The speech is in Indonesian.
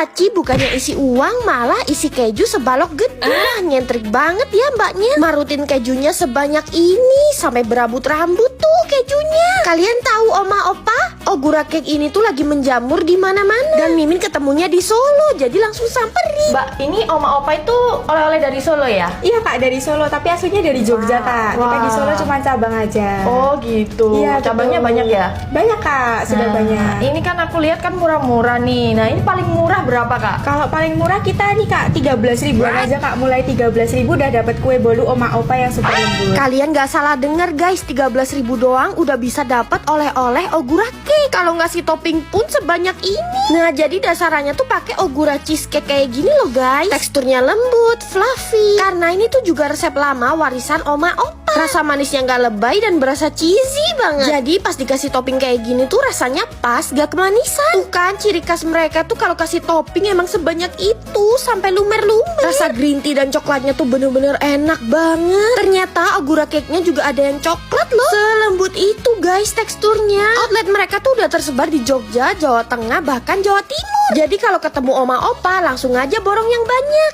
laci bukannya isi uang, malah isi keju sebalok gede. Nyentrik banget ya mbaknya. Marutin kejunya sebanyak ini sampai berambut-rambut tuh kejunya. Kalian tahu Oma Opa? Ogura Cake ini tuh lagi menjamur di mana-mana. Dan Mimin ketemunya di Solo, jadi langsung samperin. Mbak, ini Oma Opa itu oleh-oleh dari Solo ya? Iya kak, dari Solo, tapi aslinya dari Jogja kak. Kita di Solo cuma cabang aja. Oh gitu. Iya, cabangnya betul. banyak ya? Banyak kak, sudah banyak. Ini kan aku lihat kan murah-murah nih. Nah ini paling murah berapa kak? Kalau paling murah kita nih kak 13 ribuan aja kak. Mulai 13 ribu udah dapat kue bolu Oma Opa yang super lembut. Kalian gak salah denger guys, 13.000 doang udah bisa dapat oleh-oleh Ogura Cake. Kalau ngasih topping pun sebanyak ini. Nah jadi dasarannya tuh pakai Ogura cheesecake kayak gini loh guys. Teksturnya lembut, fluffy. Karena ini tuh juga resep lama warisan Oma Opa. Rasa manisnya gak lebay dan berasa cheesy banget. Jadi pas dikasih topping kayak gini tuh rasanya pas, gak kemanisan. Tuh kan ciri khas mereka tuh kalau kasih topping emang sebanyak itu sampai lumer-lumer. Rasa green tea dan coklatnya tuh bener-bener enak banget. Ternyata Ogura Cake-nya juga ada yang coklat loh. Selembut itu guys teksturnya. Outlet mereka tuh udah tersebar di Jogja, Jawa Tengah, bahkan Jawa Timur. Jadi kalau ketemu Oma Opa langsung aja borong yang banyak.